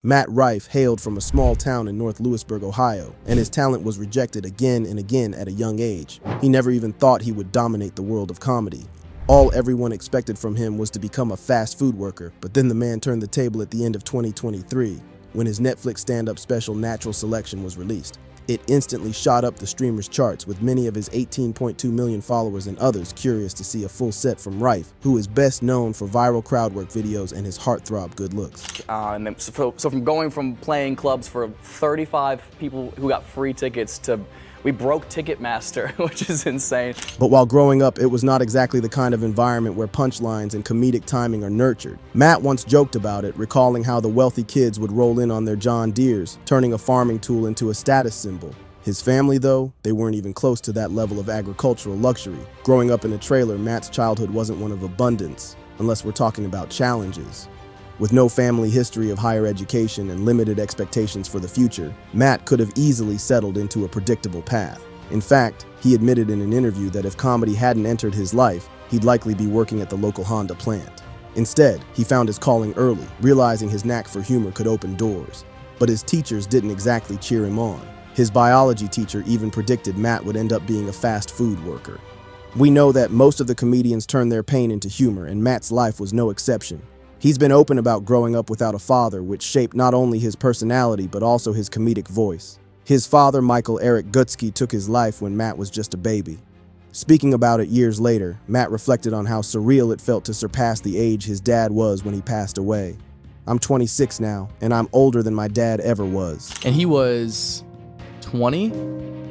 Matt Rife hailed from a small town in North Lewisburg, Ohio, and his talent was rejected again and again at a young age. He never even thought he would dominate the world of comedy. All everyone expected from him was to become a fast food worker, but then the man turned the table at the end of 2023, when his Netflix stand-up special Natural Selection was released. It instantly shot up the streamer's charts, with many of his 18.2 million followers and others curious to see a full set from Rife, who is best known for viral crowdwork videos and his heart-throb good looks. So from going from playing clubs for 35 people who got free tickets to we broke Ticketmaster, which is insane. But while growing up, it was not exactly the kind of environment where punchlines and comedic timing are nurtured. Matt once joked about it, recalling how the wealthy kids would roll in on their John Deeres, turning a farming tool into a status symbol. His family, though, they weren't even close to that level of agricultural luxury. Growing up in a trailer, Matt's childhood wasn't one of abundance, unless we're talking about challenges. With no family history of higher education and limited expectations for the future, Matt could have easily settled into a predictable path. In fact, he admitted in an interview that if comedy hadn't entered his life, he'd likely be working at the local Honda plant. Instead, he found his calling early, realizing his knack for humor could open doors. But his teachers didn't exactly cheer him on. His biology teacher even predicted Matt would end up being a fast food worker. We know that most of the comedians turn their pain into humor, and Matt's life was no exception. He's been open about growing up without a father, which shaped not only his personality but also his comedic voice. His father, Michael Eric Gutsky, took his life when Matt was just a baby. Speaking about it years later, Matt reflected on how surreal it felt to surpass the age his dad was when he passed away. "I'm 26 now, and I'm older than my dad ever was." And he was 20,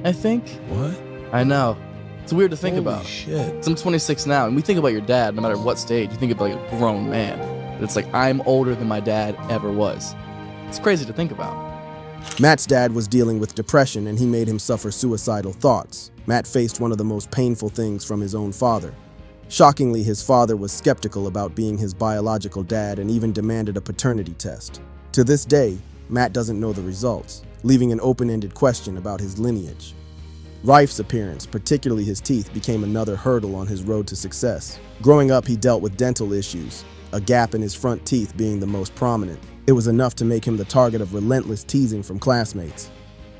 I think. What? I know. It's weird to think Holy about. shit. So I'm 26 now, and we think about your dad, no matter what stage, you think of like a grown man. It's like, I'm older than my dad ever was. It's crazy to think about. Matt's dad was dealing with depression, and he made him suffer suicidal thoughts. Matt faced one of the most painful things from his own father. Shockingly, his father was skeptical about being his biological dad and even demanded a paternity test. To this day, Matt doesn't know the results, leaving an open-ended question about his lineage. Rife's appearance, particularly his teeth, became another hurdle on his road to success. Growing up, he dealt with dental issues, a gap in his front teeth being the most prominent. It was enough to make him the target of relentless teasing from classmates.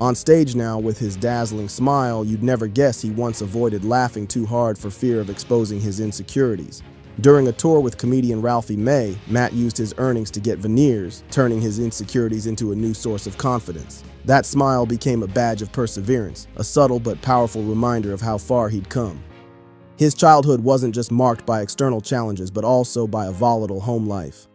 On stage now, with his dazzling smile, you'd never guess he once avoided laughing too hard for fear of exposing his insecurities. During a tour with comedian Ralphie May, Matt used his earnings to get veneers, turning his insecurities into a new source of confidence. That smile became a badge of perseverance, a subtle but powerful reminder of how far he'd come. His childhood wasn't just marked by external challenges, but also by a volatile home life.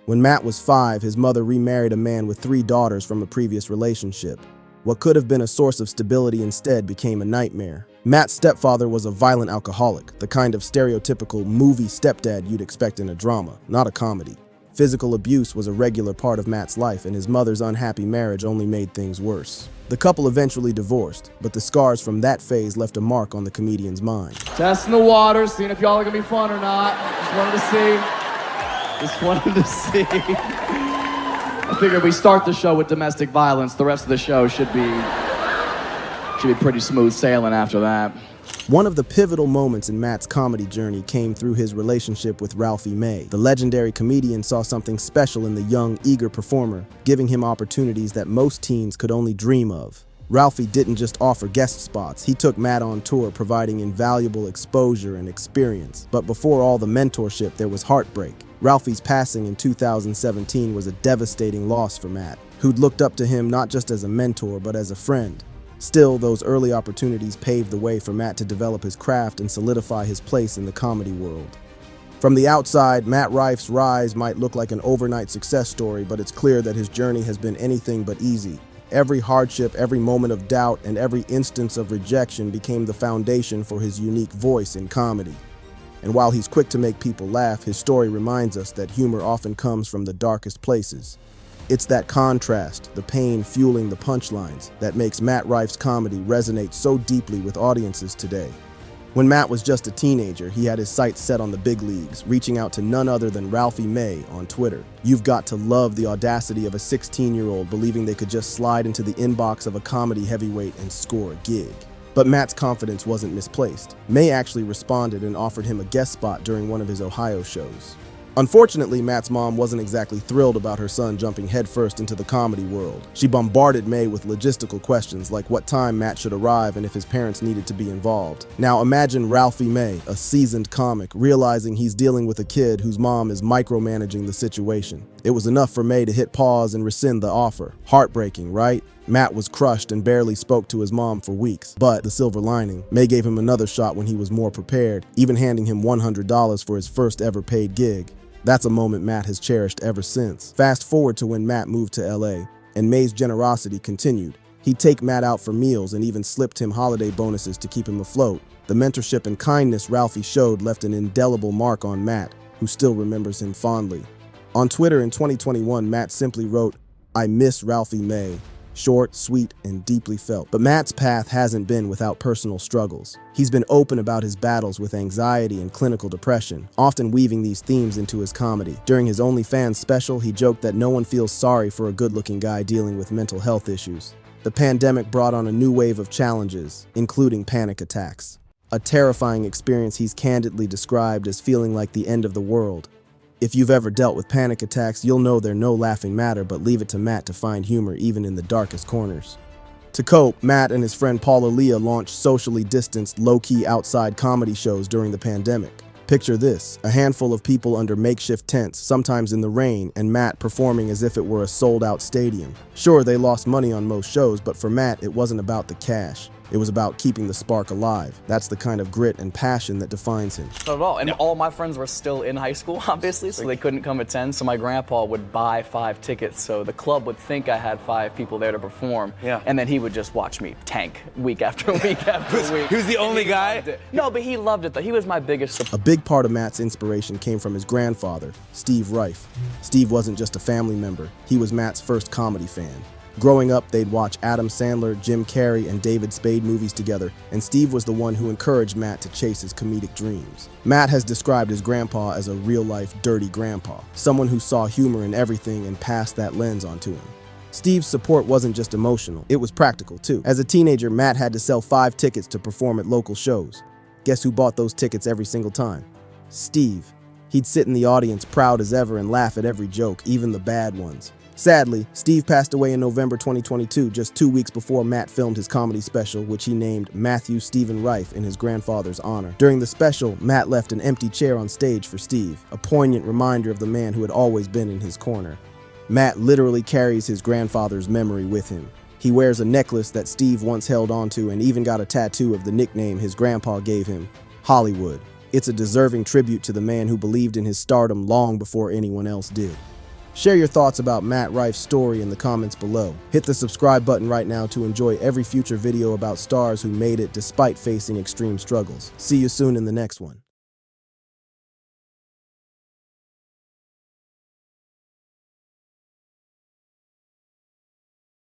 When Matt was 5, his mother remarried a man with 3 daughters from a previous relationship. What could have been a source of stability instead became a nightmare. Matt's stepfather was a violent alcoholic, the kind of stereotypical movie stepdad you'd expect in a drama, not a comedy. Physical abuse was a regular part of Matt's life, and his mother's unhappy marriage only made things worse. The couple eventually divorced, but the scars from that phase left a mark on the comedian's mind. Testing the waters, seeing if y'all are gonna be fun or not. Just wanted to see. I figured we start the show with domestic violence. The rest of the show should be pretty smooth sailing after that. One of the pivotal moments in Matt's comedy journey came through his relationship with Ralphie May. The legendary comedian saw something special in the young, eager performer, giving him opportunities that most teens could only dream of. Ralphie didn't just offer guest spots, he took Matt on tour, providing invaluable exposure and experience. But before all the mentorship, there was heartbreak. Ralphie's passing in 2017 was a devastating loss for Matt, who'd looked up to him not just as a mentor, but as a friend. Still, those early opportunities paved the way for Matt to develop his craft and solidify his place in the comedy world. From the outside, Matt Rife's rise might look like an overnight success story, but it's clear that his journey has been anything but easy. Every hardship, every moment of doubt, and every instance of rejection became the foundation for his unique voice in comedy. And while he's quick to make people laugh, his story reminds us that humor often comes from the darkest places. It's that contrast, the pain fueling the punchlines, that makes Matt Rife's comedy resonate so deeply with audiences today. When Matt was just a teenager, he had his sights set on the big leagues, reaching out to none other than Ralphie May on Twitter. You've got to love the audacity of a 16-year-old believing they could just slide into the inbox of a comedy heavyweight and score a gig. But Matt's confidence wasn't misplaced. May actually responded and offered him a guest spot during one of his Ohio shows. Unfortunately, Matt's mom wasn't exactly thrilled about her son jumping headfirst into the comedy world. She bombarded May with logistical questions like what time Matt should arrive and if his parents needed to be involved. Now imagine Ralphie May, a seasoned comic, realizing he's dealing with a kid whose mom is micromanaging the situation. It was enough for May to hit pause and rescind the offer. Heartbreaking, right? Matt was crushed and barely spoke to his mom for weeks. But the silver lining, May gave him another shot when he was more prepared, even handing him $100 for his first ever paid gig. That's a moment Matt has cherished ever since. Fast forward to when Matt moved to LA, and May's generosity continued. He'd take Matt out for meals and even slipped him holiday bonuses to keep him afloat. The mentorship and kindness Ralphie showed left an indelible mark on Matt, who still remembers him fondly. On Twitter in 2021, Matt simply wrote, "I miss Ralphie May." Short, sweet, and deeply felt. But Matt's path hasn't been without personal struggles. He's been open about his battles with anxiety and clinical depression, often weaving these themes into his comedy. During his OnlyFans special, he joked that no one feels sorry for a good-looking guy dealing with mental health issues. The pandemic brought on a new wave of challenges, including panic attacks. A terrifying experience he's candidly described as feeling like the end of the world. If you've ever dealt with panic attacks, you'll know they're no laughing matter, but leave it to Matt to find humor even in the darkest corners. To cope, Matt and his friend Paula Leah launched socially distanced, low-key outside comedy shows during the pandemic. Picture this, a handful of people under makeshift tents, sometimes in the rain, and Matt performing as if it were a sold-out stadium. Sure, they lost money on most shows, but for Matt, it wasn't about the cash. It was about keeping the spark alive. That's the kind of grit and passion that defines him. Not at all. And all my friends were still in high school, obviously, so they couldn't come attend. So my grandpa would buy 5 tickets, so the club would think I had 5 people there to perform. Yeah. And then he would just watch me tank week after week after week. He was the only guy? No, but he loved it, though. He was my biggest support. A big part of Matt's inspiration came from his grandfather, Steve Rife. Steve wasn't just a family member, he was Matt's first comedy fan. Growing up, they'd watch Adam Sandler, Jim Carrey, and David Spade movies together, and Steve was the one who encouraged Matt to chase his comedic dreams. Matt has described his grandpa as a real-life dirty grandpa, someone who saw humor in everything and passed that lens onto him. Steve's support wasn't just emotional, it was practical too. As a teenager, Matt had to sell 5 tickets to perform at local shows. Guess who bought those tickets every single time? Steve. He'd sit in the audience proud as ever and laugh at every joke, even the bad ones. Sadly, Steve passed away in November 2022, just 2 weeks before Matt filmed his comedy special, which he named Matthew Stephen Rife in his grandfather's honor. During the special, Matt left an empty chair on stage for Steve, a poignant reminder of the man who had always been in his corner. Matt literally carries his grandfather's memory with him. He wears a necklace that Steve once held onto and even got a tattoo of the nickname his grandpa gave him, Hollywood. It's a deserving tribute to the man who believed in his stardom long before anyone else did. Share your thoughts about Matt Rife's story in the comments below. Hit the subscribe button right now to enjoy every future video about stars who made it despite facing extreme struggles. See you soon in the next one.